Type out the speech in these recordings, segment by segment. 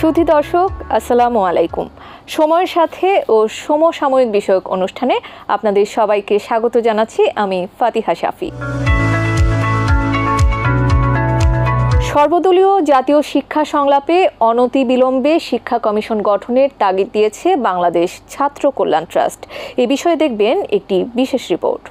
সুধী দর্শক, আসসালামু আলাইকুম। সময়ের সাথে ও সমসাময়িক বিষয়ক অনুষ্ঠানে আপনাদের সবাইকে স্বাগত জানাচ্ছি। আমি ফাতিহা শাফি। সর্বদলীয় জাতীয় শিক্ষা সংলাপে অনতিবিলম্বে শিক্ষা কমিশন গঠনের তাগিদ দিয়েছে বাংলাদেশ ছাত্র কল্যাণ ট্রাস্ট। এ বিষয়ে দেখবেন একটি বিশেষ রিপোর্ট।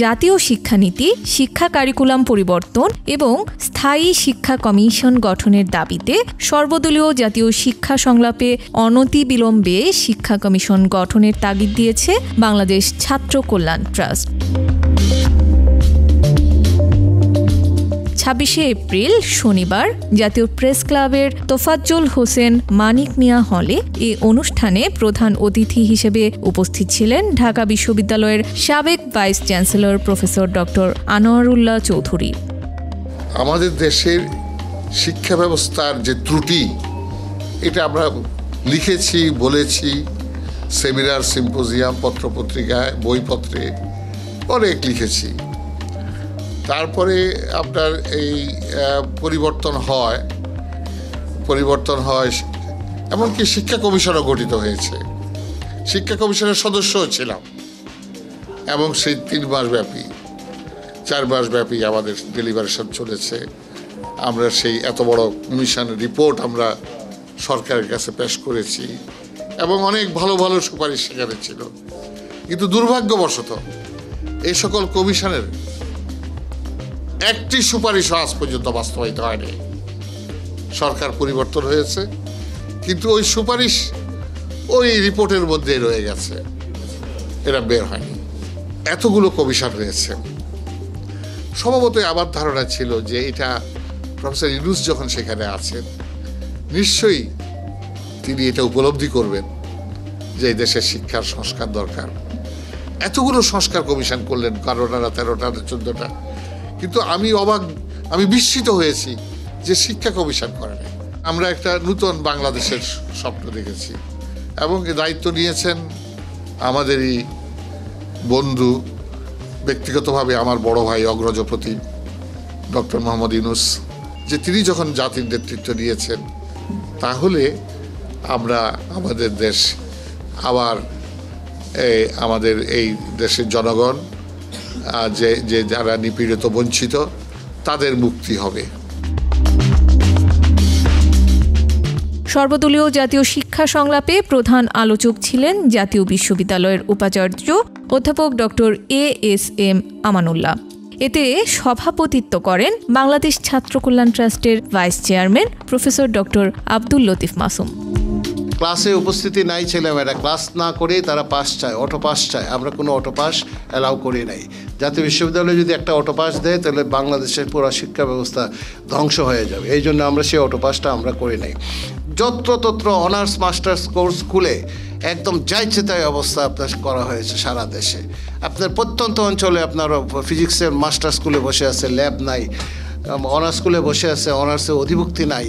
জাতীয় শিক্ষানীতি, শিক্ষা কারিকুলাম পরিবর্তন এবং স্থায়ী শিক্ষা কমিশন গঠনের দাবিতে সর্বদলীয় জাতীয় শিক্ষা সংলাপে অনতিবিলম্বে শিক্ষা কমিশন গঠনের তাগিদ দিয়েছে বাংলাদেশ ছাত্র কল্যাণ ট্রাস্ট। 26শে এপ্রিল শনিবার জাতীয় প্রেস ক্লাবের তোফাজ্জল হোসেন মানিক মিয়া হলে এই অনুষ্ঠানে প্রধান অতিথি হিসেবে উপস্থিত ছিলেন ঢাকা বিশ্ববিদ্যালয়ের সাবেক vice chancellor professor doctor Anwarullah Chowdhury. আমাদের দেশের শিক্ষা ব্যবস্থার যে ত্রুটি, এটা আমরা লিখেছি, বলেছি, সেমিনার, সিম্পোজিয়াম, পত্রপত্রিকায়, বইপত্রে অনেক লিখেছি। তারপরে আপনার এই পরিবর্তন হয়, এমনকি শিক্ষা কমিশনও গঠিত হয়েছে। শিক্ষা কমিশনের সদস্যও ছিলাম এবং সেই 4 মাস ব্যাপী আমাদের ডেলিভারেশন চলেছে। আমরা সেই এত বড় কমিশন রিপোর্ট আমরা সরকারের কাছে পেশ করেছি এবং অনেক ভালো ভালো সুপারিশ সেখানে ছিল। কিন্তু দুর্ভাগ্যবশত এই সকল কমিশনের একটি সুপারিশ আজ পর্যন্ত বাস্তবায়িত হয়নি। সরকার পরিবর্তন হয়েছে, কিন্তু ওই সুপারিশ ওই রিপোর্টের মধ্যে রয়ে গেছে, এটা বের হয়নি। এতগুলো কমিশন রয়েছে। স্বভাবতই আমার ধারণা ছিল যে এটা প্রফেসর ইউনূস যখন সেখানে আছেন, নিশ্চয়ই তিনি এটা উপলব্ধি করবেন যে এই দেশের শিক্ষার সংস্কার দরকার। এতগুলো সংস্কার কমিশন করলেন, 12টা, 13টা, 14টা, কিন্তু আমি বিস্মিত হয়েছি যে শিক্ষা কমিশন করেন। আমরা একটা নূতন বাংলাদেশের স্বপ্ন দেখেছি এবং এ দায়িত্ব নিয়েছেন আমাদেরই বন্ধু, ব্যক্তিগতভাবে আমার বড় ভাই, অগ্রজ প্রতিম ডক্টর মোহাম্মদ ইউনূস, যে তিনি যখন জাতির নেতৃত্ব নিয়েছেন, তাহলে আমরা আমাদের দেশ আবার আমাদের এই দেশের জনগণ যে যারা নিপীড়িত, বঞ্চিত, তাদের মুক্তি হবে। সর্বদলীয় জাতীয় শিক্ষা সংলাপে প্রধান আলোচক ছিলেন জাতীয় বিশ্ববিদ্যালয়ের উপাচার্য অধ্যাপক ডক্টর এএসএম আমানুল্লাহ। এতে সভাপতিত্ব করেন বাংলাদেশ ছাত্র কল্যাণ ট্রাস্টের vice chairman professor doctor Abdul Latif Masum. ক্লাসে উপস্থিতি নাই ছেলেমেয়েরা, ক্লাস না করেই তারা পাস চায়, অটো পাস চায়। আমরা কোনো অটো পাস অ্যালাউ করি নাই। জাতীয় বিশ্ববিদ্যালয় যদি একটা অটো পাস দেয়, তাহলে বাংলাদেশের পুরো শিক্ষা ব্যবস্থা ধ্বংস হয়ে যাবে। এই জন্য আমরা সেই অটো পাসটা আমরা করি নাই। যত্রতত্র অনার্স মাস্টার্স কোর্স খুলে একদম যাইছে তাই অবস্থা আপনার করা হয়েছে সারা দেশে। আপনার প্রত্যন্ত অঞ্চলে আপনার ফিজিক্সের মাস্টার স্কুলে বসে আছে, ল্যাব নাই। অনার্স স্কুলে বসে আছে, অনার্সে অধিভুক্তি নাই।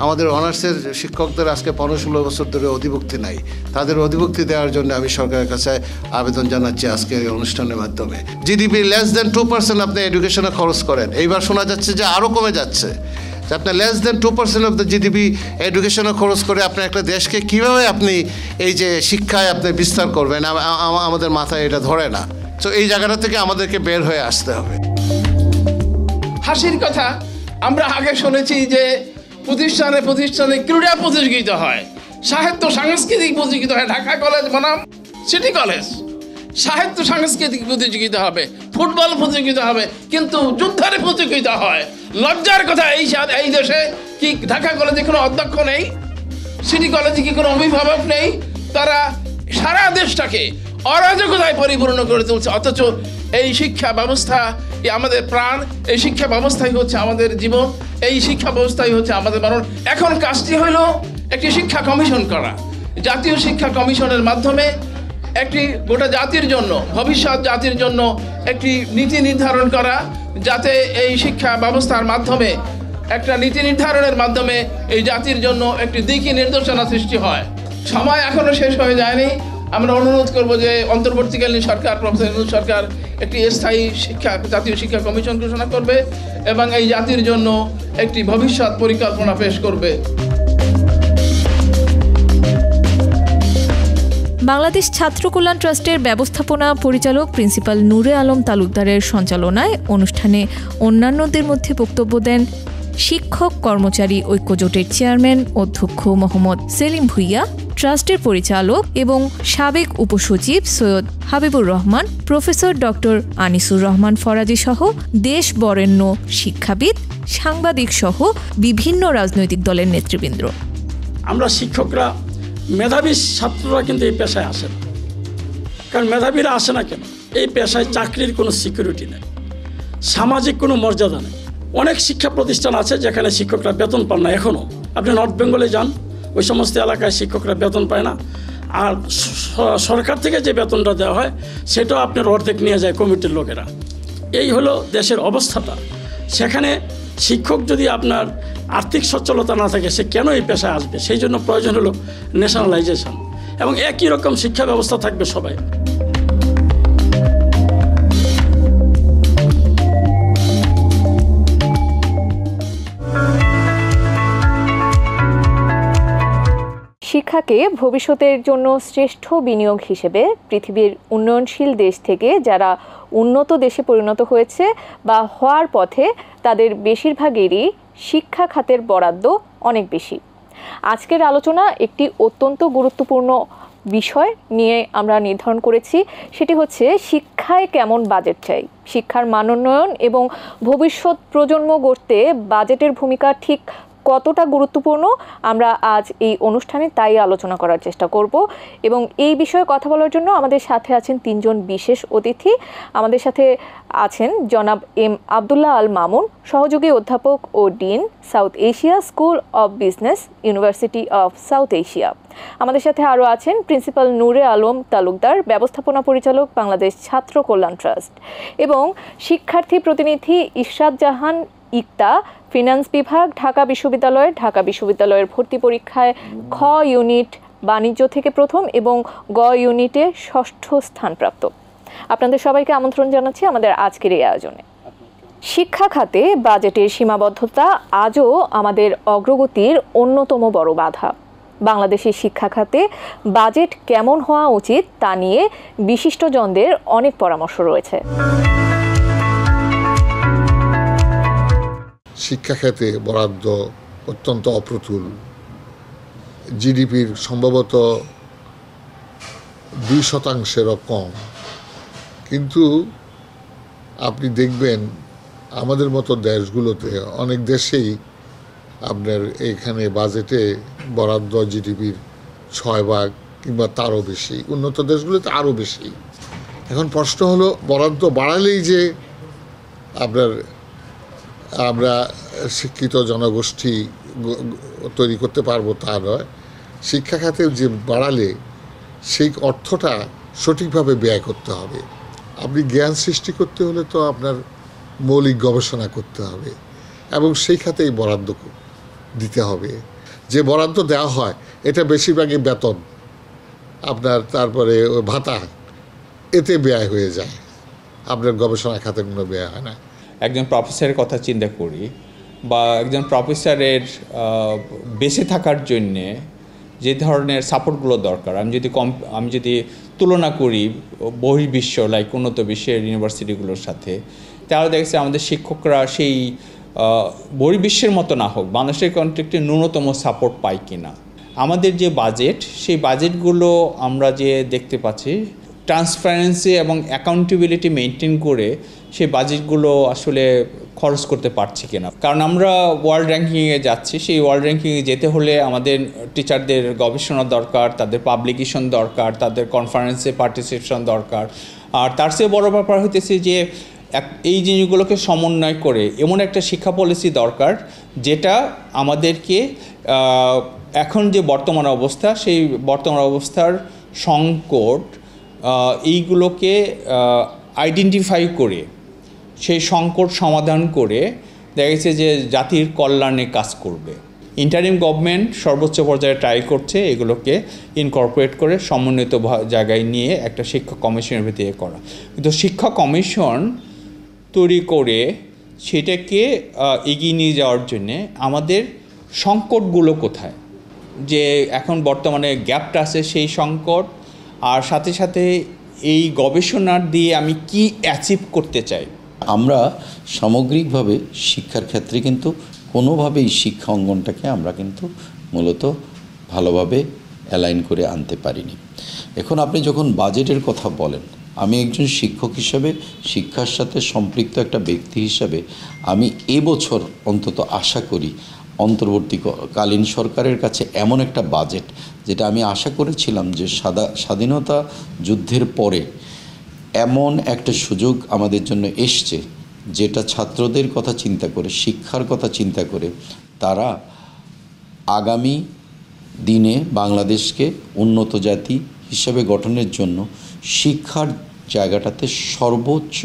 আমাদের অনার্সের শিক্ষকদের আজকে 15-16 বছর ধরে অধিভুক্তি নাই। তাদের অধিভুক্তি দেওয়ার জন্য আমি সরকারের কাছে আবেদন জানাচ্ছি আজকের এই অনুষ্ঠানের মাধ্যমে। জিডিপি লেস দেন 2% আপনি এডুকেশনে খরচ করেন। এইবার শোনা যাচ্ছে যে আরও কমে যাচ্ছে। আপনার less than 2% of the GDP এডুকেশনে খরচ করে আপনি একটা দেশকে কীভাবে আপনি এই যে শিক্ষায় আপনি বিস্তার করবেন, আমাদের মাথায় এটা ধরে না। তো এই জায়গাটা থেকে আমাদেরকে বের হয়ে আসতে হবে। হাসির কথা, আমরা আগে শুনেছি যে প্রতিষ্ঠানে ক্রীড়া প্রতিযোগিতা হয়, সাহিত্য সাংস্কৃতিক প্রতিযোগিতা হয়। ঢাকা কলেজ বনাম সিটি কলেজ, সাহিত্য সাংস্কৃতিক প্রতিযোগিতা হবে, ফুটবল প্রতিযোগিতা হবে, কিন্তু যুদ্ধের প্রতিযোগিতা হয়। লজ্জার কথা, এই দেশে কি ঢাকা কলেজে কোনো অধ্যক্ষ নেই? সিটি কলেজে কি কোনো অভিভাবক নেই? তারা সারা দেশটাকে অরাজকতায় পরিপূর্ণ করে তুলছে। অথচ এই শিক্ষা ব্যবস্থা আমাদের প্রাণ, এই শিক্ষা ব্যবস্থাই হচ্ছে আমাদের জীবন, এই শিক্ষা ব্যবস্থাই হচ্ছে আমাদের মরণ। এখন কাজটি হলো একটি শিক্ষা কমিশন করা। জাতীয় শিক্ষা কমিশনের মাধ্যমে একটি গোটা জাতির জন্য, ভবিষ্যৎ জাতির জন্য একটি নীতি নির্ধারণ করা, যাতে এই শিক্ষা ব্যবস্থার মাধ্যমে একটা নীতি নির্ধারণের মাধ্যমে এই জাতির জন্য একটি দিকি নির্দেশনা সৃষ্টি হয়। সময় এখনো শেষ হয়ে যায়নি। আমরা অনুরোধ করব যে অন্তর্বর্তীকালীন সরকার, প্রফেসর ইউনূস সরকার একটি স্থায়ী জাতীয় শিক্ষা কমিশন ঘোষণা করবে এবং এই জাতির জন্য একটি ভবিষ্যৎ পরিকল্পনা পেশ করবে। বাংলাদেশ ছাত্র কল্যাণ ট্রাস্টের ব্যবস্থাপনা পরিচালক প্রিন্সিপাল নূরে আলম তালুকদারের সঞ্চালনায় অনুষ্ঠানে অন্যান্যদের মধ্যে বক্তব্য দেন শিক্ষক কর্মচারী ঐক্যজোটের চেয়ারম্যান অধ্যক্ষ মোহাম্মদ সেলিম ভুইয়া, ট্রাস্টের পরিচালক এবং সাবেক উপসচিব সৈয়দ হাবিবুর রহমান, প্রফেসর ডক্টর আনিসুর রহমান ফরাজি সহ দেশ বরেণ্য শিক্ষাবিদ, সাংবাদিক সহ বিভিন্ন রাজনৈতিক দলের নেতৃবৃন্দ। আমরা শিক্ষকরা, মেধাবী ছাত্ররা কিন্তু এই পেশায় আসে না। কারণ মেধাবীরা আসে না কেন? এই পেশায় চাকরির কোনো সিকিউরিটি নেই, সামাজিক কোনো মর্যাদা নেই। অনেক শিক্ষা প্রতিষ্ঠান আছে যেখানে শিক্ষকরা বেতন পান না। এখনও আপনি নর্থ বেঙ্গলে যান, ওই সমস্ত এলাকায় শিক্ষকরা বেতন পায় না। আর সরকার থেকে যে বেতনটা দেওয়া হয় সেটাও আপনার অর্ধেক নিয়ে যায় কমিটির লোকেরা। এই হলো দেশের অবস্থাটা। সেখানে শিক্ষক যদি আপনার আর্থিক সচ্ছলতা না থাকে, সে কেন এই পেশায় আসবে? সেই জন্য প্রয়োজন হলো ন্যাশনালাইজেশন, এবং একই রকম শিক্ষা ব্যবস্থা থাকবে সবাই। শিক্ষাকে ভবিষ্যতের জন্য শ্রেষ্ঠ বিনিয়োগ হিসেবে পৃথিবীর উন্নয়নশীল দেশ থেকে যারা উন্নত দেশে পরিণত হয়েছে বা হওয়ার পথে, তাদের বেশিরভাগেরই শিক্ষা খাতের বরাদ্দ অনেক বেশি। আজকের আলোচনা একটি অত্যন্ত গুরুত্বপূর্ণ বিষয় নিয়ে আমরা নির্ধারণ করেছি, সেটি হচ্ছে শিক্ষায় কেমন বাজেট চাই। শিক্ষার মানোন্নয়ন এবং ভবিষ্যৎ প্রজন্ম গড়তে বাজেটের ভূমিকা ঠিক কতটা গুরুত্বপূর্ণ, আমরা আজ এই অনুষ্ঠানে তাই আলোচনা করার চেষ্টা করব। এবং এই বিষয়ে কথা বলার জন্য আমাদের সাথে আছেন তিনজন বিশেষ অতিথি। আমাদের সাথে আছেন জনাব এম আবদুল্লাহ আল মামুন, সহযোগী অধ্যাপক ও ডিন, South Asia School of Business, University of South Asia. আমাদের সাথে আরও আছেন প্রিন্সিপাল নূরে আলম তালুকদার, ব্যবস্থাপনা পরিচালক, বাংলাদেশ ছাত্র কল্যাণ ট্রাস্ট, এবং শিক্ষার্থী প্রতিনিধি ইশরাত জাহান ইকতা, ফিনান্স বিভাগ, ঢাকা বিশ্ববিদ্যালয়ের ভর্তি পরীক্ষায় খ ইউনিট বাণিজ্য থেকে প্রথম এবং গ ইউনিটে ষষ্ঠ স্থানপ্রাপ্ত। আপনাদের সবাইকে আমন্ত্রণ জানাচ্ছি আমাদের আজকের এই আয়োজনে। শিক্ষা খাতে বাজেটের সীমাবদ্ধতা আজও আমাদের অগ্রগতির অন্যতম বড় বাধা। বাংলাদেশের শিক্ষা খাতে বাজেট কেমন হওয়া উচিত তা নিয়ে বিশিষ্টজনদের অনেক পরামর্শ রয়েছে। শিক্ষা খাতে বরাদ্দ অত্যন্ত অপ্রতুল। জিডিপির সম্ভবত 2% কম। কিন্তু আপনি দেখবেন আমাদের মতো দেশগুলোতে, অনেক দেশেই আপনার এখানে বাজেটে বরাদ্দ জিডিপির 6 ভাগ কিংবা তারও বেশি, উন্নত দেশগুলোতে আরও বেশি। এখন প্রশ্ন হলো, বরাদ্দ বাড়ালেই যে আমরা শিক্ষিত জনগোষ্ঠী তৈরি করতে পারবো তা নয়। শিক্ষা খাতে যে বাড়ালে সেই অর্থটা সঠিকভাবে ব্যয় করতে হবে। আপনি জ্ঞান সৃষ্টি করতে হলে তো আপনার মৌলিক গবেষণা করতে হবে এবং সেই খাতেই বরাদ্দ দিতে হবে। যে বরাদ্দ দেওয়া হয় এটা বেশিরভাগই বেতন, আপনার তারপরে ভাতা, এতে ব্যয় হয়ে যায়, আপনার গবেষণা খাতে কোনো ব্যয় হয় না। একজন প্রফেসরের কথা চিন্তা করি, বা একজন প্রফেসরের বেঁচে থাকার জন্যে যে ধরনের সাপোর্টগুলো দরকার, আমি যদি তুলনা করি বহির্বিশ্ব লাইক উন্নত বিশ্বের ইউনিভার্সিটিগুলোর সাথে, তাহলে দেখছি আমাদের শিক্ষকরা সেই বহির্বিশ্বের মতো না হোক, বাংলাদেশের কন্টেক্সটে ন্যূনতম সাপোর্ট পায় কিনা। আমাদের যে বাজেট, সেই বাজেটগুলো আমরা যে দেখতে পাচ্ছি ট্রান্সপারেন্সি এবং অ্যাকাউন্টেবিলিটি মেনটেন করে সেই বাজেটগুলো আসলে খরচ করতে পারছি কিনা। কারণ আমরা ওয়ার্ল্ড র্যাঙ্কিংয়ে যাচ্ছি, সেই ওয়ার্ল্ড র্যাঙ্কিংয়ে যেতে হলে আমাদের টিচারদের গবেষণা দরকার, তাদের পাবলিকেশন দরকার, তাদের কনফারেন্সে পার্টিসিপেশন দরকার। আর তার চেয়ে বড় ব্যাপার হইতেছে যে এই জিনিসগুলোকে সমন্বয় করে এমন একটা শিক্ষা পলিসি দরকার যেটা আমাদেরকে এখন যে বর্তমান অবস্থা, সেই বর্তমান অবস্থার সংকট এইগুলোকে আইডেন্টিফাই করে সেই সংকট সমাধান করে দেখা গেছে যে জাতির কল্যাণে কাজ করবে। ইন্টারিম গভর্নমেন্ট সর্বোচ্চ পর্যায়ে ট্রাই করছে এগুলোকে ইনকর্পোরেট করে সমন্বিত জায়গায় নিয়ে একটা শিক্ষা কমিশনের ভিতরে করা, কিন্তু শিক্ষা কমিশন তৈরি করে সেটাকে এগিয়ে নিয়ে যাওয়ার জন্যে আমাদের সংকটগুলো কোথায়, যে এখন বর্তমানে গ্যাপটা আছে সেই সংকট, আর সাথে সাথে এই গবেষণার দিয়ে আমি কি অ্যাচিভ করতে চাই। আমরা সামগ্রিকভাবে শিক্ষার ক্ষেত্রে কিন্তু কোনোভাবেই শিক্ষা অঙ্গনটাকে আমরা কিন্তু মূলত ভালোভাবে অ্যালাইন করে আনতে পারিনি। এখন আপনি যখন বাজেটের কথা বলেন, আমি একজন শিক্ষক হিসাবে, শিক্ষার সাথে সম্পৃক্ত একটা ব্যক্তি হিসাবে আমি এবছর অন্তত আশা করি অন্তর্বর্তীকালীন সরকারের কাছে এমন একটা বাজেট, যেটা আমি আশা করেছিলাম যে স্বাধীনতা যুদ্ধের পরে এমন একটা সুযোগ আমাদের জন্য এসছে, যেটা ছাত্রদের কথা চিন্তা করে, শিক্ষার কথা চিন্তা করে তারা আগামী দিনে বাংলাদেশকে উন্নত জাতি হিসাবে গঠনের জন্য শিক্ষার জায়গাটাতে সর্বোচ্চ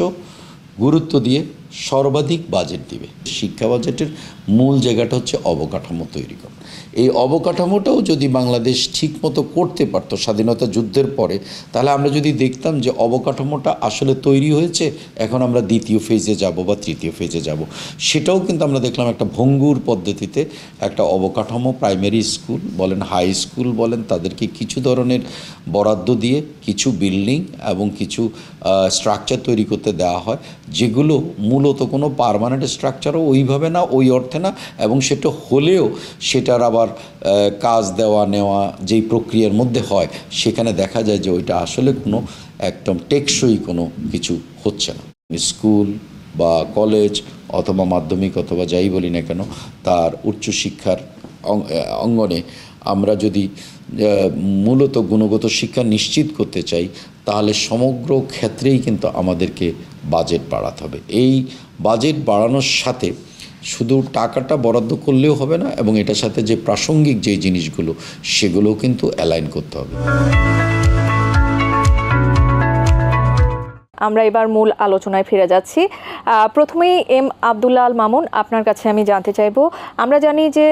গুরুত্ব দিয়ে সর্বাধিক বাজেট দিবে। শিক্ষা বাজেটের মূল জায়গাটা হচ্ছে অবকাঠামো তৈরি করা। এই অবকাঠামোটাও যদি বাংলাদেশ ঠিকমতো করতে পারত স্বাধীনতা যুদ্ধের পরে, তাহলে আমরা যদি দেখতাম যে অবকাঠামোটা আসলে তৈরি হয়েছে, এখন আমরা দ্বিতীয় ফেজে যাব বা তৃতীয় ফেজে যাব, সেটাও কিন্তু আমরা দেখলাম একটা ভঙ্গুর পদ্ধতিতে একটা অবকাঠামো, প্রাইমারি স্কুল বলেন, হাই স্কুল বলেন, তাদেরকে কিছু ধরনের বরাদ্দ দিয়ে কিছু বিল্ডিং এবং কিছু স্ট্রাকচার তৈরি করতে দেওয়া হয়, যেগুলো মূলত কোনো পার্মানেন্ট স্ট্রাকচারও ওইভাবে না, ওই অর্থে না, এবং সেটা হলেও সেটার আবার কাজ দেওয়া নেওয়া যেই প্রক্রিয়ার মধ্যে হয়, সেখানে দেখা যায় যে ওইটা আসলে কোনো একদম টেকসই কোনো কিছু হচ্ছে না। স্কুল বা কলেজ অথবা মাধ্যমিক অথবা যাই বলি না কেন, তার উচ্চশিক্ষার অঙ্গনে আমরা যদি মূলত গুণগত শিক্ষা নিশ্চিত করতে চাই, তাহলে সমগ্র ক্ষেত্রেই কিন্তু আমাদেরকে বাজেট বাড়াতে হবে। এই বাজেট বাড়ানোর সাথে শুধু টাকাটা বরাদ্দ করলেও হবে না, এবং এটার সাথে যে প্রাসঙ্গিক যে জিনিসগুলো সেগুলোও কিন্তু অ্যালাইন করতে হবে। আমরা এবার মূল আলোচনায় ফিরে যাচ্ছি। প্রথমেই এম আব্দুল্লাহ আল মামুন, আপনার কাছে আমি জানতে চাইব, আমরা জানি যে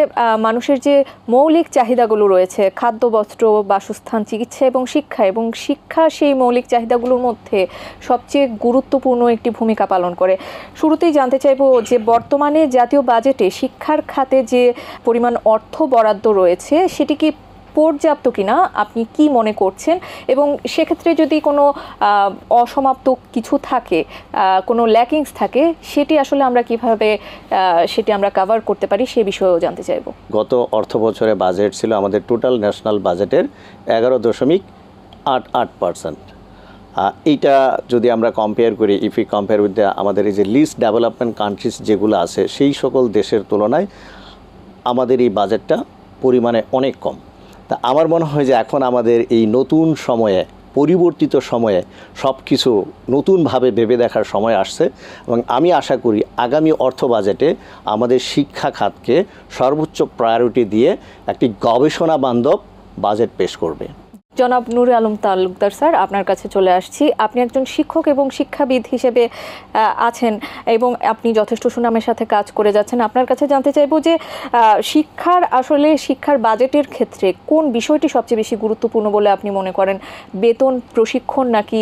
মানুষের যে মৌলিক চাহিদাগুলো রয়েছে, খাদ্য, বস্ত্র, বাসস্থান, চিকিৎসা এবং শিক্ষা সেই মৌলিক চাহিদাগুলোর মধ্যে সবচেয়ে গুরুত্বপূর্ণ একটি ভূমিকা পালন করে। শুরুতেই জানতে চাইব যে বর্তমানে জাতীয় বাজেটে শিক্ষার খাতে যে পরিমাণ অর্থ বরাদ্দ রয়েছে সেটি কি পর্যাপ্ত কিনা আপনি কি মনে করছেন, এবং সেক্ষেত্রে যদি কোনো অসমাপ্ত কিছু থাকে, কোনো ল্যাকিংস থাকে, সেটি আসলে আমরা কিভাবে সেটি আমরা কভার করতে পারি সে বিষয়েও জানতে চাইব। গত অর্থ বছরে বাজেট ছিল আমাদের টোটাল ন্যাশনাল বাজেটের 11.88%। এইটা যদি আমরা কম্পেয়ার করি, ইফ ইউ কম্পেয়ার উইথ আমাদের এই যে লিস্ট ডেভেলপমেন্ট কান্ট্রিজ যেগুলো আছে, সেই সকল দেশের তুলনায় আমাদের এই বাজেটটা পরিমাণে অনেক কম। তা আমার মনে হয় যে এখন আমাদের এই নতুন সময়ে, পরিবর্তিত সময়ে সব কিছু নতুনভাবে ভেবে দেখার সময় আসছে, এবং আমি আশা করি আগামী অর্থ বাজেটে আমাদের শিক্ষা খাতকে সর্বোচ্চ প্রায়োরিটি দিয়ে একটি গবেষণা বান্ধব বাজেট পেশ করবে। জনাব নুরে আলম তালুকদার স্যার, আপনার কাছে চলে আসছি। আপনি একজন শিক্ষক এবং শিক্ষাবিদ হিসেবে আছেন এবং আপনি যথেষ্ট সুনামের সাথে কাজ করে যাচ্ছেন। আপনার কাছে জানতে চাইব যে শিক্ষার বাজেটের ক্ষেত্রে কোন বিষয়টি সবচেয়ে বেশি গুরুত্বপূর্ণ বলে আপনি মনে করেন? বেতন, প্রশিক্ষণ, নাকি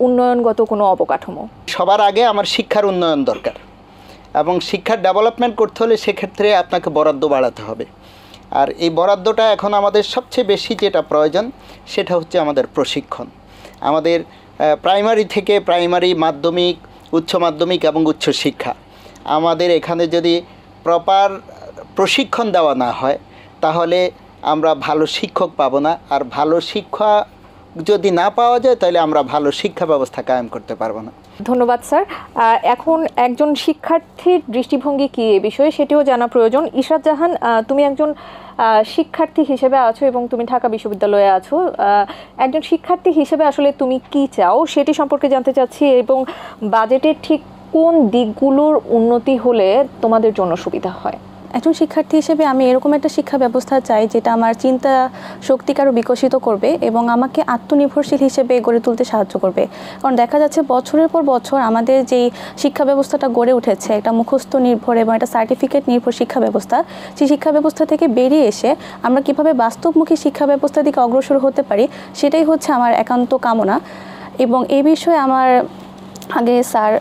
উন্নয়নগত কোনো অবকাঠামো? সবার আগে আমার শিক্ষার উন্নয়ন দরকার, এবং শিক্ষার ডেভেলপমেন্ট করতে হলে সেক্ষেত্রে আপনাকে বরাদ্দ বাড়াতে হবে। আর এই বরাদ্দটা এখন আমাদের সবচেয়ে বেশি যেটা প্রয়োজন সেটা হচ্ছে আমাদের প্রশিক্ষণ। আমাদের প্রাইমারি থেকে প্রাইমারি, মাধ্যমিক, উচ্চ মাধ্যমিক এবং উচ্চশিক্ষা, আমাদের এখানে যদি প্রপার প্রশিক্ষণ দেওয়া না হয় তাহলে আমরা ভালো শিক্ষক পাবো না, আর ভালো শিক্ষা যদি না পাওয়া যায় তাহলে আমরা ভালো শিক্ষা ব্যবস্থা কায়েম করতে পারবো না। ধন্যবাদ স্যার। এখন একজন শিক্ষার্থীর দৃষ্টিভঙ্গি কী এ বিষয়ে সেটিও জানা প্রয়োজন। ইশরাত জাহান, তুমি একজন শিক্ষার্থী হিসেবে আছো এবং তুমি ঢাকা বিশ্ববিদ্যালয়ে আছো। একজন শিক্ষার্থী হিসেবে আসলে তুমি কি চাও সেটি সম্পর্কে জানতে চাচ্ছি, এবং বাজেটের ঠিক কোন দিকগুলোর উন্নতি হলে তোমাদের জন্য সুবিধা হয়? একজন শিক্ষার্থী হিসেবে আমি এরকম একটা শিক্ষা ব্যবস্থা চাই যেটা আমার চিন্তা শক্তিকে আরও বিকশিত করবে এবং আমাকে আত্মনির্ভরশীল হিসেবে গড়ে তুলতে সাহায্য করবে। কারণ দেখা যাচ্ছে বছরের পর বছর আমাদের যেই শিক্ষা ব্যবস্থাটা গড়ে উঠেছে, একটা মুখস্থ নির্ভর এবং একটা সার্টিফিকেট নির্ভর শিক্ষা ব্যবস্থা, সেই শিক্ষা ব্যবস্থা থেকে বেরিয়ে এসে আমরা কীভাবে বাস্তবমুখী শিক্ষা ব্যবস্থার দিকে অগ্রসর হতে পারি সেটাই হচ্ছে আমার একান্ত কামনা। এবং এই বিষয়ে আমার আগে স্যার,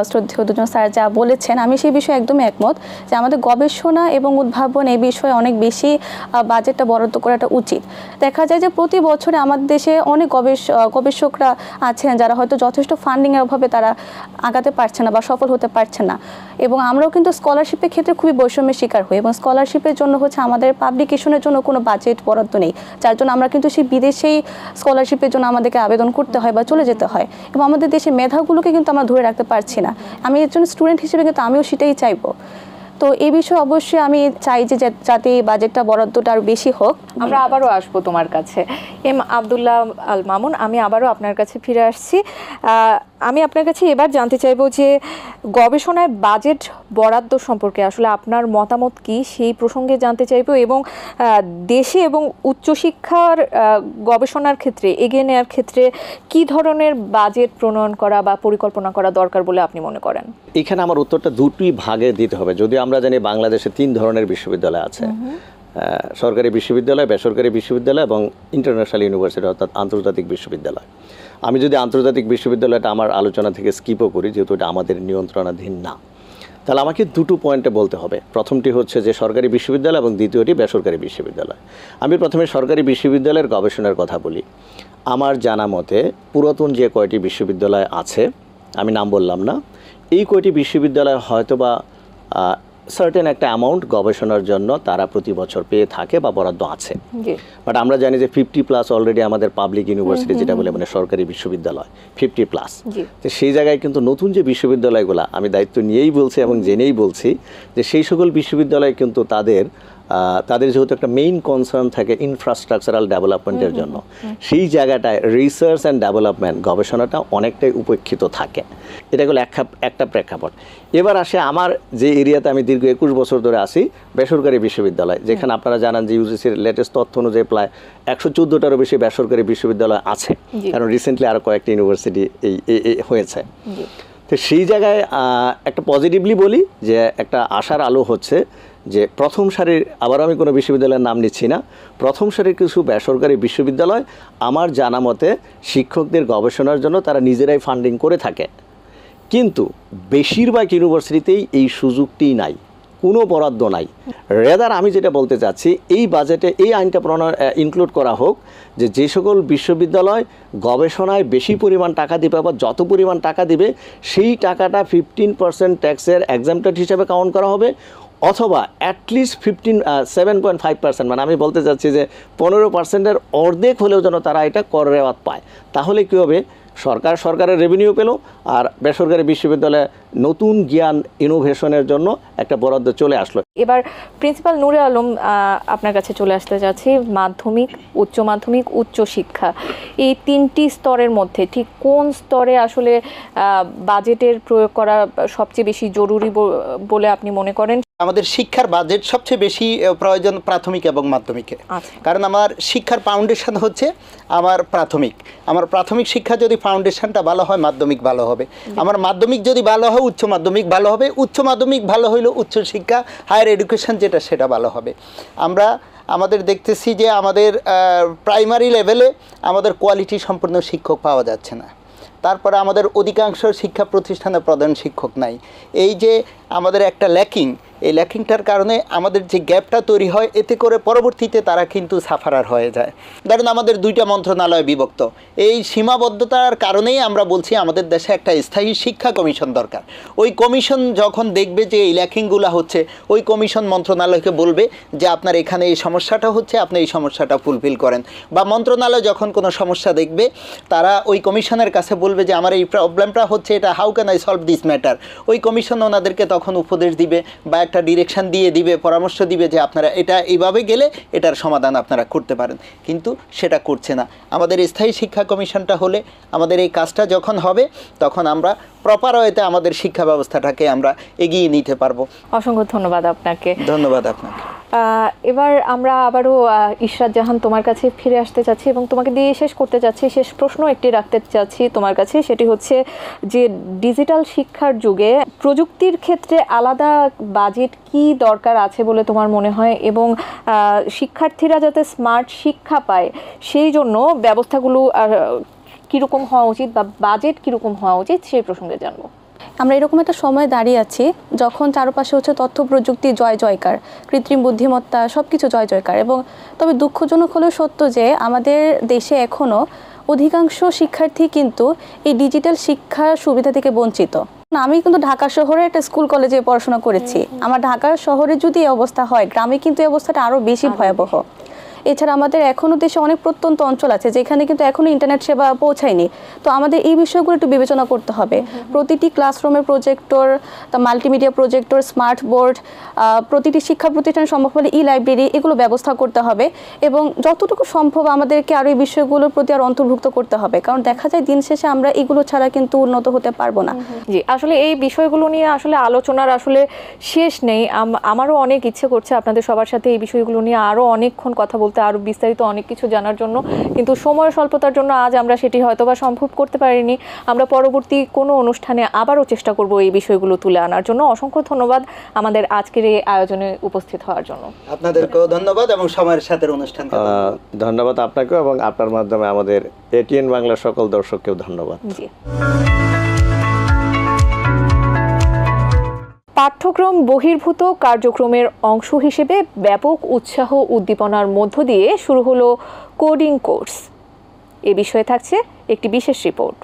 শ্রদ্ধেয় দুজন স্যার যা বলেছেন, আমি সেই বিষয়ে একদমই একমত যে আমাদের গবেষণা এবং উদ্ভাবন এই বিষয়ে অনেক বেশি বাজেটটা বরাদ্দ করাটা উচিত। দেখা যায় যে প্রতি বছরে আমাদের দেশে অনেক গবেষকরা আছেন যারা হয়তো যথেষ্ট ফান্ডিংয়ের অভাবে তারা আগাতে পারছে না বা সফল হতে পারছে না, এবং আমরাও কিন্তু স্কলারশিপের ক্ষেত্রে খুবই বৈষম্যের শিকার হই এবং স্কলারশিপের জন্য হচ্ছে আমাদের পাবলিকেশনের জন্য কোনো বাজেট বরাদ্দ নেই, যার জন্য আমরা কিন্তু সেই বিদেশেই স্কলারশিপের জন্য আমাদেরকে আবেদন করতে হয় বা চলে যেতে হয়, এবং আমাদের দেশের মেধাগুলোকে কিন্তু আমরা ধরে রাখতে পারছি না। আমি একজন স্টুডেন্ট হিসেবে কিন্তু আমিও সেটাই চাইবো। তো এই বিষয়ে অবশ্যই আমি চাই যে যাতে এই বাজেটটা বরাদ্দটা আরও বেশি হোক। আমরা আবারও আসবো তোমার কাছে। এম আব্দুল্লাহ আল মামুন, আমি আবারও আপনার কাছে ফিরে আসছি। আমি আপনার কাছে এবার জানতে চাইবো যে গবেষণায় বাজেট বরাদ্দ সম্পর্কে আসলে আপনার মতামত কি সেই প্রসঙ্গে জানতে চাইবো, এবং দেশে এবং উচ্চশিক্ষার গবেষণার ক্ষেত্রে এগিয়ে নেওয়ার ক্ষেত্রে কি ধরনের বাজেট প্রণয়ন করা বা পরিকল্পনা করা দরকার বলে আপনি মনে করেন? এখানে আমার উত্তরটা দুটি ভাগে দিতে হবে। যদি আমরা জানি বাংলাদেশে 3 ধরনের বিশ্ববিদ্যালয় আছে, সরকারি বিশ্ববিদ্যালয়, বেসরকারি বিশ্ববিদ্যালয় এবং ইন্টারন্যাশনাল ইউনিভার্সিটি অর্থাৎ আন্তর্জাতিক বিশ্ববিদ্যালয়। আমি যদি আন্তর্জাতিক বিশ্ববিদ্যালয়টা আমার আলোচনা থেকে স্কিপও করি, যেহেতু এটা আমাদের নিয়ন্ত্রণাধীন না, তাহলে আমাকে দুটো পয়েন্টে বলতে হবে। প্রথমটি হচ্ছে যে সরকারি বিশ্ববিদ্যালয় এবং দ্বিতীয়টি বেসরকারি বিশ্ববিদ্যালয়। আমি প্রথমে সরকারি বিশ্ববিদ্যালয়ের গবেষণার কথা বলি। আমার জানা মতে পুরাতন যে কয়টি বিশ্ববিদ্যালয় আছে, আমি নাম বললাম না, এই কয়টি বিশ্ববিদ্যালয় হয়তোবা সার্টেন একটা অ্যামাউন্ট গবেষণার জন্য তারা প্রতি বছর পেয়ে থাকে বা বরাদ্দ আছে। বাট আমরা জানি যে 50+ অলরেডি আমাদের পাবলিক ইউনিভার্সিটি যেটা বলে মানে সরকারি বিশ্ববিদ্যালয় 50+। তো সেই জায়গায় কিন্তু নতুন যে বিশ্ববিদ্যালয়গুলো, আমি দায়িত্ব নিয়েই বলছি এবং জেনেই বলছি যে সেই সকল বিশ্ববিদ্যালয় কিন্তু তাদের যেহেতু একটা মেইন কনসার্ন থাকে ইনফ্রাস্ট্রাকচারাল ডেভেলপমেন্টের জন্য, সেই জায়গাটায় রিসার্চ অ্যান্ড ডেভেলপমেন্ট গবেষণাটা অনেকটাই উপেক্ষিত থাকে। এটা হলো একটা প্রেক্ষাপট। এবার আসে আমার যে এরিয়াতে আমি দীর্ঘ 21 বছর ধরে আসি, বেসরকারি বিশ্ববিদ্যালয়, যেখানে আপনারা জানান যে ইউজিসির লেটেস্ট তথ্য অনুযায়ী প্রায় 114টারও বেশি বেসরকারি বিশ্ববিদ্যালয় আছে, কারণ রিসেন্টলি আরও কয়েকটি ইউনিভার্সিটি এই হয়েছে। তো সেই জায়গায় একটা পজিটিভলি বলি যে একটা আশার আলো হচ্ছে যে প্রথম সারির, আবার আমি কোনো বিশ্ববিদ্যালয়ের নাম নিচ্ছি না, প্রথম সারির কিছু বেসরকারি বিশ্ববিদ্যালয় আমার জানা মতে শিক্ষকদের গবেষণার জন্য তারা নিজেরাই ফান্ডিং করে থাকে, কিন্তু বেশিরভাগ ইউনিভার্সিটিতেই এই সুযোগটি নাই, কোনো বরাদ্দ নাই। রেদার আমি যেটা বলতে চাচ্ছি, এই বাজেটে এই আইনটা ইনক্লুড করা হোক যে সকল বিশ্ববিদ্যালয় গবেষণায় বেশি পরিমাণ টাকা দিবে বা যত পরিমাণ টাকা দিবে সেই টাকাটা 15% ট্যাক্সের এক্সাম্পটেড হিসেবে কাউন্ট করা হবে, অথবা অ্যাটলিস্ট 7.5%, মানে আমি বলতে চাচ্ছি যে 15%-এর অর্ধেক হলেও যেন তারা এটা কর রেওয়াত পায়। তাহলে কী হবে, সরকারের রেভিনিউ পেল আর বেসরকারি বিশ্ববিদ্যালয়ে নতুন জ্ঞান ইনোভেশনের জন্য একটা বরাদ্দ চলে আসলো। এবার প্রিন্সিপাল নূরে আলম আপনার কাছে চলে আসতে যাচ্ছি। মাধ্যমিক, উচ্চ মাধ্যমিক, উচ্চ শিক্ষা, এই 3টি স্তরের মধ্যে ঠিক কোন স্তরে আসলে বাজেটের প্রয়োগ করা সবচেয়ে বেশি জরুরি বলে আপনি মনে করেন? আমাদের শিক্ষার বাজেট সবচেয়ে বেশি প্রয়োজন প্রাথমিক এবং মাধ্যমিকে, কারণ আমার শিক্ষার ফাউন্ডেশন হচ্ছে আমার প্রাথমিক শিক্ষা যদি ফাউন্ডেশনটা ভালো হয় মাধ্যমিক ভালো হবে, আমার মাধ্যমিক যদি ভালো হয় উচ্চ মাধ্যমিক ভালো হবে, উচ্চ মাধ্যমিক ভালো হইলে উচ্চ শিক্ষা হায়ার এডুকেশন সেটা ভালো হবে। আমাদের দেখতেছি যে আমাদের প্রাইমারি লেভেলে আমাদের কোয়ালিটি সম্পূর্ণ শিক্ষক পাওয়া যাচ্ছে না, তারপরে আমাদের অধিকাংশ শিক্ষা প্রতিষ্ঠানে প্রধান শিক্ষক নাই। এই যে আমাদের একটা এই ল্যাকিংটার কারণে আমাদের যে গ্যাপটা তৈরি হয়, এতে করে পরবর্তীতে তারা কিন্তু সাফারার হয়ে যায়। ধরুন আমাদের 2টা মন্ত্রণালয় বিভক্ত, এই সীমাবদ্ধতার কারণেই আমরা বলছি আমাদের দেশে একটা স্থায়ী শিক্ষা কমিশন দরকার। ওই কমিশন যখন দেখবে যে এই ল্যাকিংগুলো হচ্ছে, ওই কমিশন মন্ত্রণালয়কে বলবে যে আপনার এখানে এই সমস্যাটা হচ্ছে, আপনি এই সমস্যাটা ফুলফিল করেন। বা মন্ত্রণালয় যখন কোনো সমস্যা দেখবে, তারা ওই কমিশনের কাছে বলবে যে আমার এই প্রবলেমটা হচ্ছে, এটা how can I solve this matter. ওই কমিশন ওনাদেরকে তখন উপদেশ দিবে বা একটা ডিরেকশন দিয়ে দিবে, পরামর্শ দিবে যে আপনারা এটা এইভাবে গেলে এটার সমাধান আপনারা করতে পারেন, কিন্তু সেটা করছে না। আমাদের স্থায়ী শিক্ষা কমিশনটা হলে আমাদের এই কাজটা যখন হবে তখন আমরা প্রপার ওয়েতে আমাদের শিক্ষা ব্যবস্থাটাকে আমরা এগিয়ে নিতে পারবো। অসংখ্য ধন্যবাদ আপনাকে। ধন্যবাদ আপনাকে। এবার আমরা আবারও ইশরাত জাহান তোমার কাছে ফিরে আসতে চাচ্ছি এবং তোমাকে দিয়ে শেষ করতে চাচ্ছি। শেষ প্রশ্ন একটি রাখতে চাচ্ছি তোমার কাছে, সেটি হচ্ছে যে ডিজিটাল শিক্ষার যুগে প্রযুক্তির ক্ষেত্রে আলাদা বাজেট কি দরকার আছে বলে তোমার মনে হয়, এবং শিক্ষার্থীরা যাতে স্মার্ট শিক্ষা পায় সেই জন্য ব্যবস্থাগুলো কীরকম হওয়া উচিত বা বাজেট কীরকম হওয়া উচিত সেই প্রসঙ্গে জানবো। আমরা এরকম একটা সময় দাঁড়িয়ে আছি যখন চারপাশে হচ্ছে তথ্য প্রযুক্তি জয় জয়কার, কৃত্রিম বুদ্ধিমত্তা সব কিছু জয় জয়কার, এবং তবে দুঃখজনক হলেও সত্য যে আমাদের দেশে এখনও অধিকাংশ শিক্ষার্থী কিন্তু এই ডিজিটাল শিক্ষার সুবিধা থেকে বঞ্চিত। আমি কিন্তু ঢাকা শহরে একটা স্কুল কলেজে পড়াশোনা করেছি। আমার ঢাকা শহরে যদি এই অবস্থা হয়, গ্রামে কিন্তু এই অবস্থাটা আরও বেশি ভয়াবহ। এছাড়া আমাদের এখনও দেশে অনেক প্রত্যন্ত অঞ্চল আছে যেখানে কিন্তু এখনও ইন্টারনেট সেবা পৌঁছায়নি। তো আমাদের এই বিষয়গুলো একটু বিবেচনা করতে হবে। প্রতিটি ক্লাসরুমে projector, multimedia projector, smart board, প্রতিটি শিক্ষা প্রতিষ্ঠান সম্ভব হলে লাইব্রেরি, এগুলো ব্যবস্থা করতে হবে এবং যতটুকু সম্ভব আমাদেরকে আরও এই বিষয়গুলোর প্রতি আর অন্তর্ভুক্ত করতে হবে, কারণ দেখা যায় দিন শেষে আমরা এগুলো ছাড়া কিন্তু উন্নত হতে পারবো না। জি, আসলে এই বিষয়গুলো নিয়ে আসলে আলোচনার আসলে শেষ নেই। আমারও অনেক ইচ্ছে করছে আপনাদের সবার সাথে এই বিষয়গুলো নিয়ে আরও অনেকক্ষণ কথা বলতে, আরও বিস্তারিত অনেক কিছু জানার জন্য, কিন্তু সময়ের স্বল্পতার জন্য আজ আমরা সেটি হয়তো বা সম্ভব করতে পারিনি। আমরা পরবর্তী কোনো অনুষ্ঠানে আবারও চেষ্টা করব এই বিষয়গুলো তুলে আনার জন্য। অসংখ্য ধন্যবাদ আমাদের আজকের এই আয়োজনে উপস্থিত হওয়ার জন্য। আপনাদেরকেও ধন্যবাদ এবং সময়ের সাথে অনুষ্ঠান ধন্যবাদ আপনাকেও, এবং আপনার মাধ্যমে আমাদের এটিএন বাংলার সকল দর্শককেও ধন্যবাদ। জি। পাঠ্যক্রম বহির্ভূত কার্যক্রমের অংশ হিসেবে ব্যাপক উৎসাহ উদ্দীপনার মধ্য দিয়ে শুরু হলো কোডিং কোর্স। এ বিষয়ে থাকছে একটি বিশেষ রিপোর্ট।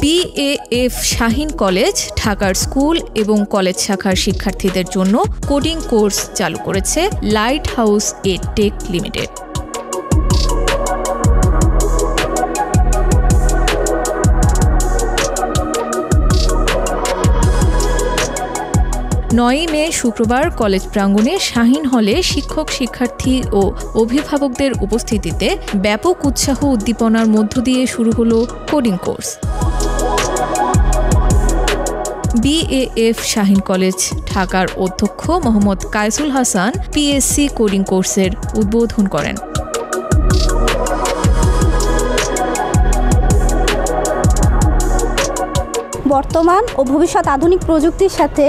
বিএএফ শাহীন কলেজ ঢাকার স্কুল এবং কলেজ শাখার শিক্ষার্থীদের জন্য কোডিং কোর্স চালু করেছে লাইট হাউস এডটেক লিমিটেড। মে শুক্রবার কলেজ প্রাঙ্গণে শাহীন হলে শিক্ষক, শিক্ষার্থী ও অভিভাবকদের উপস্থিতিতে ব্যাপক উৎসাহ উদ্দীপনার মধ্য দিয়ে শুরু হলো coding course. BAF Shaheen college ঢাকার অধ্যক্ষ মোহাম্মদ কায়সুল হাসান পিএসসি কোডিং কোর্সের উদ্বোধন করেন। বর্তমান ও ভবিষ্যৎ আধুনিক প্রযুক্তির সাথে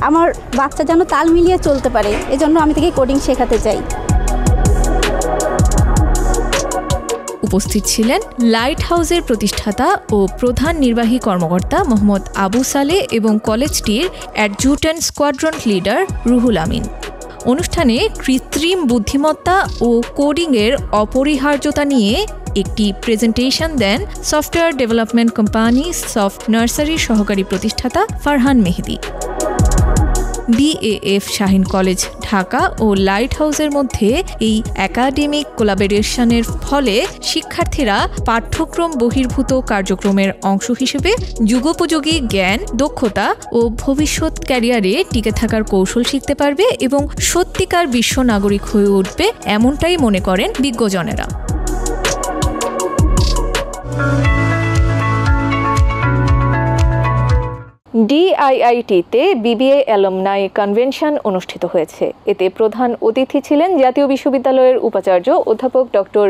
আমার বাচ্চা যেন তাল মিলিয়ে চলতে পারে, এজন্য আমি তাকে কোডিং শেখাতে চাই। উপস্থিত ছিলেন লাইট হাউসের প্রতিষ্ঠাতা ও প্রধান নির্বাহী কর্মকর্তা মোহাম্মদ আবু সালে এবং কলেজটির adjutant squadron leader Ruhul Amin. অনুষ্ঠানে কৃত্রিম বুদ্ধিমত্তা ও কোডিংয়ের অপরিহার্যতা নিয়ে একটি প্রেজেন্টেশন দেন সফটওয়্যার ডেভেলপমেন্ট কোম্পানি সফট নার্সারির সহকারী প্রতিষ্ঠাতা ফারহান মেহেদি। বিএএফ শাহীন কলেজ ঢাকা ও লাইট হাউসের মধ্যে এই একাডেমিক কোলাবোরেশনের ফলে শিক্ষার্থীরা পাঠ্যক্রম বহির্ভূত কার্যক্রমের অংশ হিসেবে যুগোপযোগী জ্ঞান, দক্ষতা ও ভবিষ্যৎ ক্যারিয়ারে টিকে থাকার কৌশল শিখতে পারবে এবং সত্যিকার বিশ্ব নাগরিক হয়ে উঠবে, এমনটাই মনে করেন বিজ্ঞজনেরা। ডিআইআইটিতে বিবিএ অ্যালুমনাই কনভেনশন অনুষ্ঠিত হয়েছে। এতে প্রধান অতিথি ছিলেন জাতীয় বিশ্ববিদ্যালয়ের উপাচার্য অধ্যাপক ডক্টর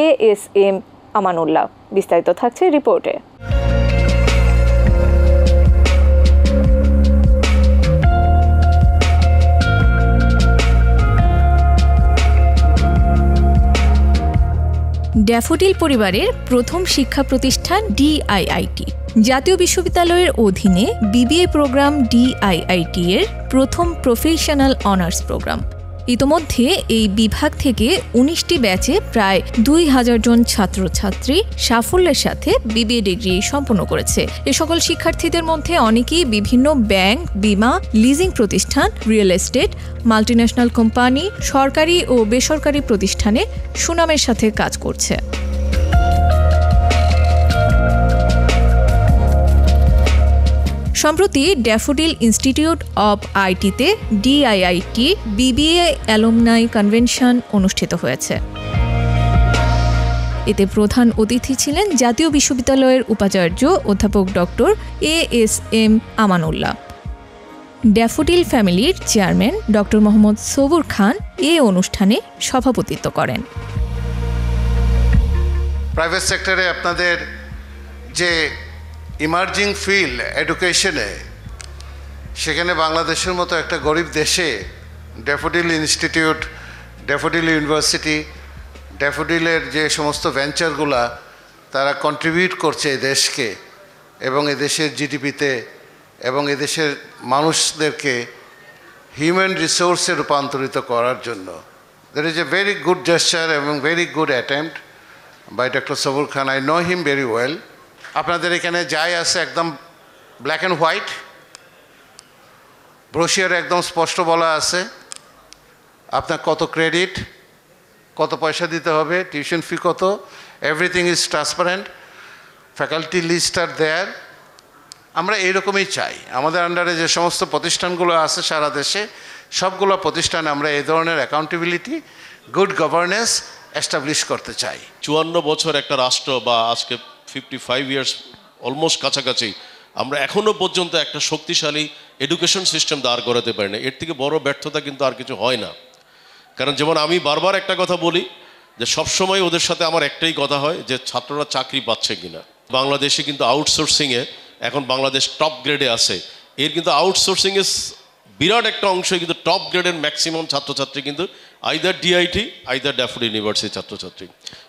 এএসএম আমানুল্লাহ। বিস্তারিত থাকছে রিপোর্টে। ড্যাফোডিল পরিবারের প্রথম শিক্ষা প্রতিষ্ঠান ডিআইআইটি। জাতীয় বিশ্ববিদ্যালয়ের অধীনে বিবিএ প্রোগ্রাম ডিআইআইটি এর প্রথম প্রফেশনাল অনার্স প্রোগ্রাম। ইতোমধ্যে এই বিভাগ থেকে 19টি ব্যাচে প্রায় 2000 জন ছাত্রছাত্রী সাফল্যের সাথে বিবিএ ডিগ্রি সম্পন্ন করেছে। এ সকল শিক্ষার্থীদের মধ্যে অনেকেই বিভিন্ন ব্যাংক, বীমা, লিজিং প্রতিষ্ঠান, রিয়েল এস্টেট, মাল্টিন্যাশনাল কোম্পানি, সরকারি ও বেসরকারি প্রতিষ্ঠানে সুনামের সাথে কাজ করছে। সম্প্রতি ড্যাফোডিল ইনস্টিটিউট অব আইটিতে ডিআইআইটি বিবিএ অ্যালুমনাই কনভেনশন অনুষ্ঠিত হয়েছে। এতে প্রধান অতিথি ছিলেন জাতীয় বিশ্ববিদ্যালয়ের উপাচার্য অধ্যাপক ডক্টর ASM আমানুল্লাহ। ড্যাফোডিল ফ্যামিলির চেয়ারম্যান ডক্টর মোহাম্মদ সবুর খান এ অনুষ্ঠানে সভাপতিত্ব করেন। প্রাইভেট সেক্টরে আপনাদের যে ইমার্জিং ফিল্ড এডুকেশনে, সেখানে বাংলাদেশের মতো একটা গরিব দেশে ড্যাফোডিল ইনস্টিটিউট, ড্যাফোডিল ইউনিভার্সিটি, ড্যাফোডিলের যে সমস্ত ভেঞ্চারগুলা তারা কন্ট্রিবিউট করছে এই দেশকে এবং এদেশের জিডিপিতে এবং এদেশের মানুষদেরকে হিউম্যান রিসোর্সে রূপান্তরিত করার জন্য। That is a very good gesture এবং very good attempt by doctor Sabur Khan. I know him very well. আপনাদের এখানে যাই আছে একদম ব্ল্যাক অ্যান্ড হোয়াইট, ব্রোশিয়ারে একদম স্পষ্ট বলা আছে আপনার কত ক্রেডিট, কত পয়সা দিতে হবে, টিউশন ফি কত, everything is transparent, faculty list are there. আমরা এইরকমই চাই। আমাদের আন্ডারে যে সমস্ত প্রতিষ্ঠানগুলো আছে সারা দেশে, সবগুলো প্রতিষ্ঠানে আমরা এই ধরনের অ্যাকাউন্টেবিলিটি, গুড গভর্নেন্স এস্টাবলিশ করতে চাই। 54 বছর একটা রাষ্ট্র, বা আজকে 55 ইয়ার্স অলমোস্ট কাছাকাছি, আমরা এখনও পর্যন্ত একটা শক্তিশালী এডুকেশন সিস্টেম দাঁড় করাতে পারি না। এর থেকে বড় ব্যর্থতা কিন্তু আর কিছু হয় না। কারণ যেমন আমি বারবার একটা কথা বলি যে সবসময় ওদের সাথে আমার একটাই কথা হয় যে ছাত্ররা চাকরি পাচ্ছে কিনা। বাংলাদেশে কিন্তু আউটসোর্সিংয়ে এখন বাংলাদেশ টপ গ্রেডে আছে। এর কিন্তু আউটসোর্সিংয়ের বিরাট একটা অংশই কিন্তু টপ গ্রেডের ম্যাক্সিমাম ছাত্রছাত্রী কিন্তু আইদার ডিআইটি আইদার ড্যাফোডিল ইউনিভার্সিটির ছাত্রছাত্রী।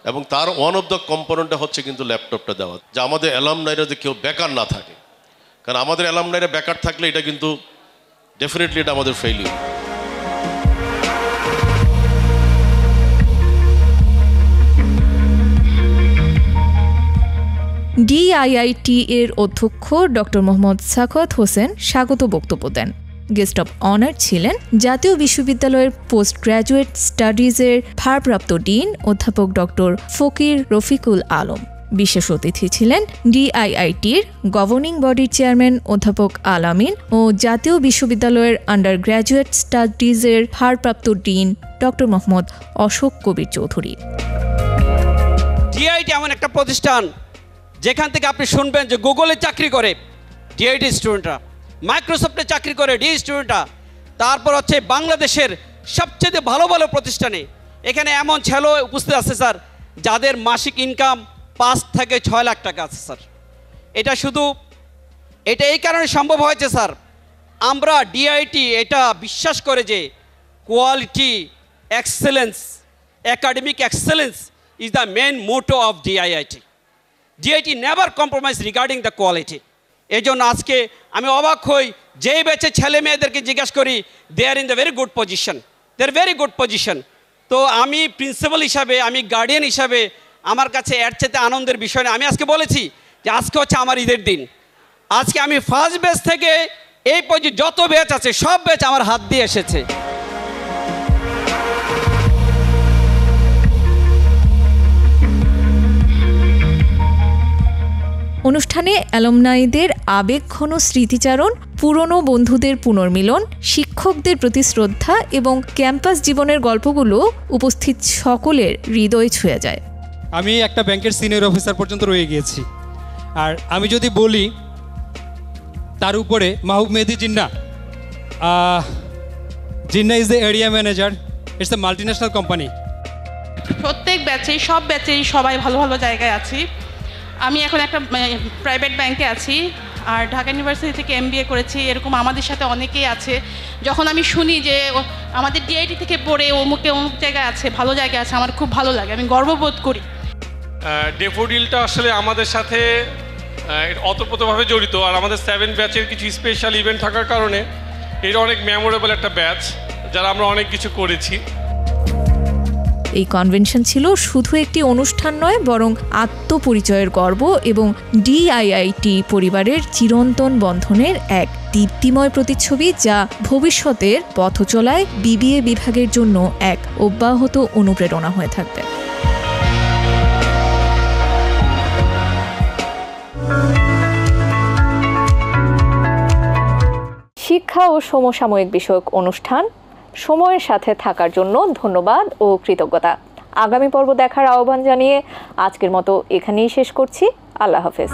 এবং তার ওয়ান অফ দ্য কম্পোনেন্টটা হচ্ছে কিন্তু ল্যাপটপটা দেওয়া, যে আমাদের অ্যালামনাইরা যে কেউ বেকার না থাকে। কারণ আমাদের অ্যালামনাইরা বেকার থাকলে এটা কিন্তু ডেফিনেটলি এটা আমাদের ফেইলিউর। ডিআইআইটি এর অধ্যক্ষ ডক্টর মোহাম্মদ সাখাওয়াত হোসেন স্বাগত বক্তব্য দেন। গেস্ট অব অনার ছিলেন জাতীয় বিশ্ববিদ্যালয়ের পোস্ট গ্র্যাজুয়েট স্টাডিজের ভারপ্রাপ্ত ডিন অধ্যাপক ডক্টর ফকির রফিকুল আলম। বিশেষ অতিথি ছিলেন ডিআইআইটির গভর্নিং বডির চেয়ারম্যান অধ্যাপক আলামিন ও জাতীয় বিশ্ববিদ্যালয়ের আন্ডার গ্র্যাজুয়েট স্টাডিজের ভারপ্রাপ্ত ডিন ডক্টর মোহাম্মদ অশোক কবির চৌধুরী। ডিআইআইটি এমন একটা প্রতিষ্ঠান যেখান থেকে আপনি শুনবেন যে গুগলে চাকরি করে ডিআইআইটি স্টুডেন্টরা, মাইক্রোসফটে চাকরি করে ডি স্টুডেন্টরা, তারপর হচ্ছে বাংলাদেশের সবচেয়ে ভালো ভালো প্রতিষ্ঠানে এখানে এমন ছেলে উপস্থিত আছে স্যার যাদের মাসিক ইনকাম 5 থেকে 6 লাখ টাকা আছে স্যার। এটা এই কারণে সম্ভব হয়েছে স্যার, আমরা ডিআইআইটি এটা বিশ্বাস করে যে quality excellence, academic excellence is the main motto of DIIT. DIIT never compromise regarding the quality. এই জন্য আজকে আমি অবাক হই, যেই ব্যাচের ছেলে মেয়েদেরকে জিজ্ঞাসা করি they are in the very good position, they are very good position. তো আমি প্রিন্সিপাল হিসাবে, আমি গার্ডিয়ান হিসাবে আমার কাছে এর চেয়ে আনন্দের বিষয় না। আমি আজকে বলেছি যে আজকে হচ্ছে আমার ঈদের দিন। আজকে আমি ফার্স্ট ব্যাচ থেকে এই পর্যন্ত যত ব্যাচ আছে সব ব্যাচ আমার হাত দিয়ে এসেছে। অনুষ্ঠানে অ্যালুমনাইদের আবেগঘন স্মৃতিচারণ, পুরনো বন্ধুদের পুনর্মিলন, শিক্ষকদের প্রতি শ্রদ্ধা এবং ক্যাম্পাস জীবনের গল্পগুলো উপস্থিত সকলের হৃদয় ছুঁয়ে যায়। আমি একটা ব্যাংকের সিনিয়র অফিসার পর্যন্ত রয়ে গিয়েছি। আর আমি যদি বলি তার উপরে Mahbub Mehedi Jinna, Jinna is the area manager, it's a multinational company. প্রত্যেক ব্যাচেই সব ব্যাচেই সবাই ভালো ভালো জায়গায় আছি। আমি এখন একটা প্রাইভেট ব্যাংকে আছি আর ঢাকা ইউনিভার্সিটি থেকে MBA করেছি। এরকম আমাদের সাথে অনেকেই আছে। যখন আমি শুনি যে আমাদের ডিআইটি থেকে পড়ে অমুক জায়গায় আছে, ভালো জায়গায় আছে, আমার খুব ভালো লাগে, আমি গর্ববোধ করি। ড্যাফোডিলটা আসলে আমাদের সাথে অতপ্রতভাবে জড়িত। আর আমাদের 7 ব্যাচের কিছু স্পেশাল ইভেন্ট থাকার কারণে এটা অনেক মেমোরেবল একটা ব্যাচ, যারা আমরা অনেক কিছু করেছি। এই কনভেনশন ছিল শুধু একটি অনুষ্ঠান নয়, বরং আত্মপরিচয়ের গর্ব এবং ডিআইআইটি পরিবারের চিরন্তন বন্ধনের এক দীপ্তিময় প্রতিচ্ছবি, যা ভবিষ্যতের পথচলায় বিবিএ বিভাগের জন্য এক অব্যাহত অনুপ্রেরণা হয়ে থাকবে। শিক্ষা ও সমসাময়িক বিষয়ক অনুষ্ঠান। সময়ের সাথে থাকার জন্য ধন্যবাদ ও কৃতজ্ঞতা। আগামী পর্ব দেখার আহ্বান জানিয়ে আজকের মতো এখানেই শেষ করছি। আল্লাহ হাফেজ।